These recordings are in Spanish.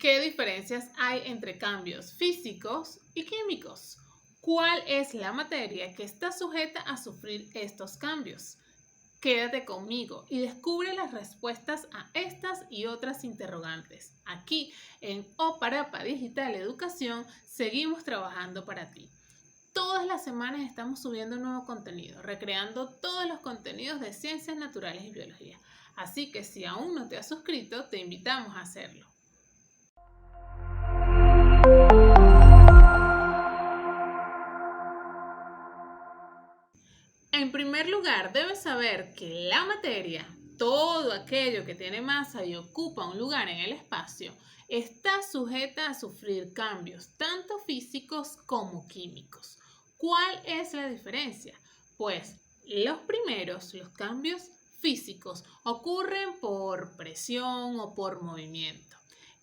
¿Qué diferencias hay entre cambios físicos y químicos? ¿Cuál es la materia que está sujeta a sufrir estos cambios? Quédate conmigo y descubre las respuestas a estas y otras interrogantes. Aquí en Oparapa Digital Educación seguimos trabajando para ti. Todas las semanas estamos subiendo nuevo contenido, recreando todos los contenidos de ciencias naturales y biología. Así que si aún no te has suscrito, te invitamos a hacerlo. En primer lugar, debes saber que la materia, todo aquello que tiene masa y ocupa un lugar en el espacio, está sujeta a sufrir cambios, tanto físicos como químicos. ¿Cuál es la diferencia? Pues los primeros, los cambios físicos, ocurren por presión o por movimiento.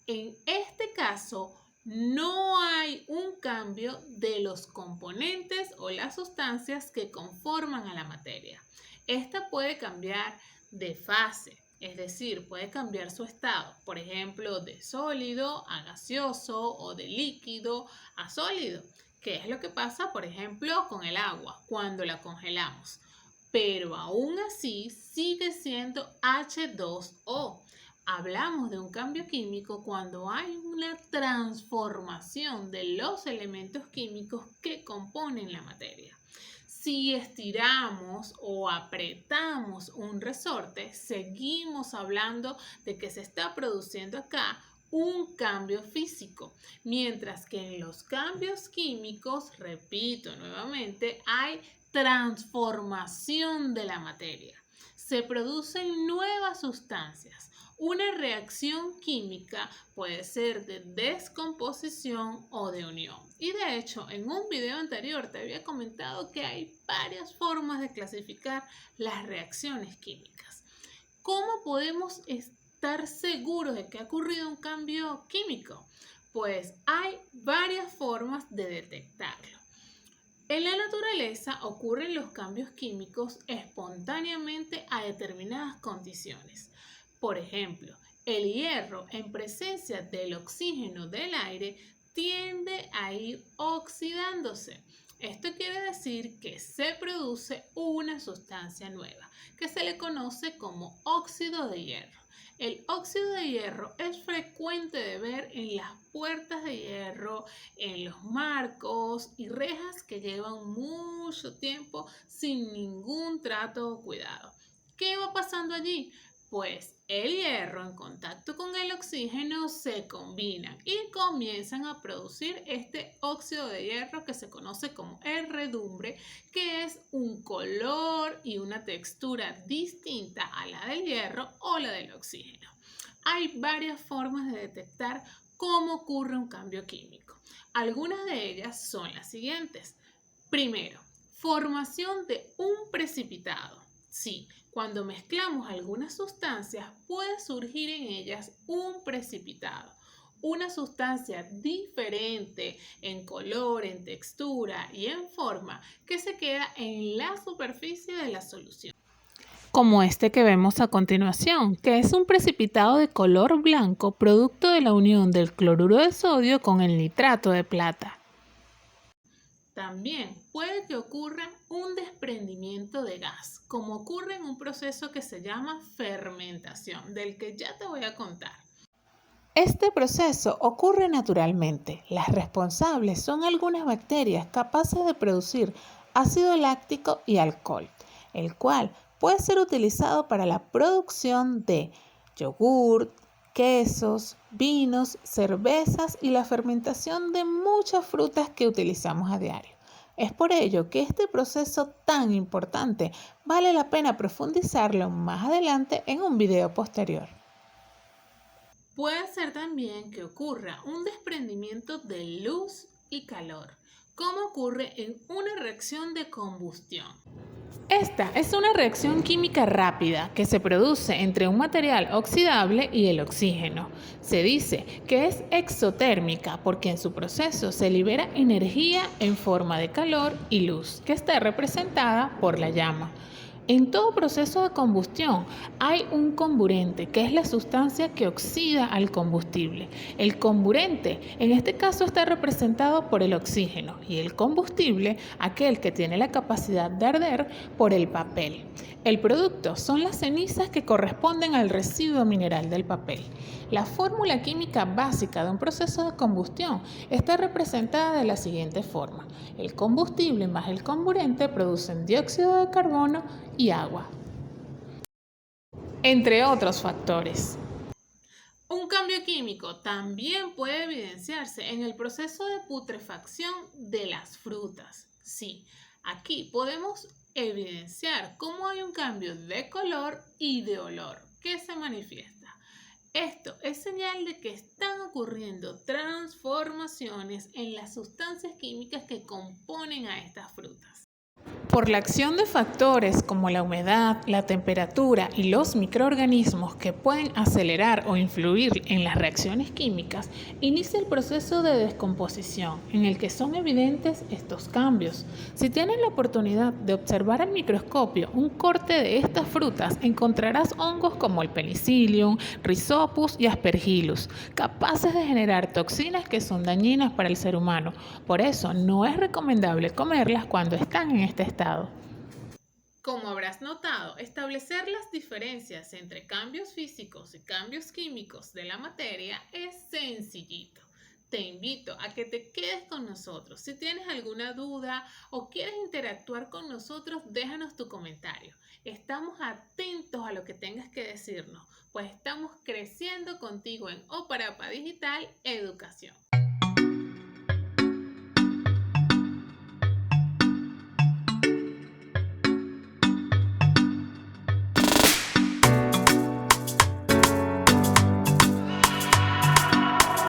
En este caso, no hay un cambio de los componentes o las sustancias que conforman a la materia. Esta puede cambiar de fase, es decir, puede cambiar su estado, por ejemplo, de sólido a gaseoso o de líquido a sólido, que es lo que pasa, por ejemplo, con el agua cuando la congelamos. Pero aún así sigue siendo H2O. Hablamos de un cambio químico cuando hay una transformación de los elementos químicos que componen la materia. Si estiramos o apretamos un resorte, seguimos hablando de que se está produciendo acá un cambio físico, mientras que en los cambios químicos, repito nuevamente, hay transformación de la materia. Se producen nuevas sustancias. Una reacción química puede ser de descomposición o de unión. Y de hecho, en un video anterior te había comentado que hay varias formas de clasificar las reacciones químicas. ¿Cómo podemos estar seguros de que ha ocurrido un cambio químico? Pues hay varias formas de detectarlo. En la naturaleza ocurren los cambios químicos espontáneamente a determinadas condiciones. Por ejemplo, el hierro en presencia del oxígeno del aire tiende a ir oxidándose. Esto quiere decir que se produce una sustancia nueva, que se le conoce como óxido de hierro. El óxido de hierro es frecuente de ver en las puertas de hierro, en los marcos y rejas que llevan mucho tiempo sin ningún trato o cuidado. ¿Qué va pasando allí? Pues el hierro en contacto con el oxígeno se combinan y comienzan a producir este óxido de hierro que se conoce como herredumbre, que es un color y una textura distinta a la del hierro o la del oxígeno. Hay varias formas de detectar cómo ocurre un cambio químico. Algunas de ellas son las siguientes. Primero, formación de un precipitado. Sí, cuando mezclamos algunas sustancias puede surgir en ellas un precipitado, una sustancia diferente en color, en textura y en forma que se queda en la superficie de la solución. Como este que vemos a continuación, que es un precipitado de color blanco producto de la unión del cloruro de sodio con el nitrato de plata. También puede que ocurra un desprendimiento de gas, como ocurre en un proceso que se llama fermentación, del que ya te voy a contar. Este proceso ocurre naturalmente. Las responsables son algunas bacterias capaces de producir ácido láctico y alcohol, el cual puede ser utilizado para la producción de yogur, quesos, vinos, cervezas y la fermentación de muchas frutas que utilizamos a diario. Es por ello que este proceso tan importante vale la pena profundizarlo más adelante en un video posterior. Puede ser también que ocurra un desprendimiento de luz y calor, como ocurre en una reacción de combustión. Esta es una reacción química rápida que se produce entre un material oxidable y el oxígeno. Se dice que es exotérmica porque en su proceso se libera energía en forma de calor y luz, que está representada por la llama. En todo proceso de combustión hay un comburente, que es la sustancia que oxida al combustible. El comburente, en este caso, está representado por el oxígeno y el combustible, aquel que tiene la capacidad de arder, por el papel. El producto son las cenizas que corresponden al residuo mineral del papel. La fórmula química básica de un proceso de combustión está representada de la siguiente forma. El combustible más el comburente producen dióxido de carbono y agua, entre otros factores. Un cambio químico también puede evidenciarse en el proceso de putrefacción de las frutas. Sí, aquí podemos evidenciar cómo hay un cambio de color y de olor que se manifiesta. Esto es señal de que están ocurriendo transformaciones en las sustancias químicas que componen a estas frutas. Por la acción de factores como la humedad, la temperatura y los microorganismos que pueden acelerar o influir en las reacciones químicas, inicia el proceso de descomposición en el que son evidentes estos cambios. Si tienes la oportunidad de observar al microscopio un corte de estas frutas, encontrarás hongos como el Penicillium, Rhizopus y Aspergillus, capaces de generar toxinas que son dañinas para el ser humano. Por eso no es recomendable comerlas cuando están en este estado. Como habrás notado, establecer las diferencias entre cambios físicos y cambios químicos de la materia es sencillito. Te invito a que te quedes con nosotros. Si tienes alguna duda o quieres interactuar con nosotros, déjanos tu comentario. Estamos atentos a lo que tengas que decirnos, pues estamos creciendo contigo en Oparapa Digital Educación.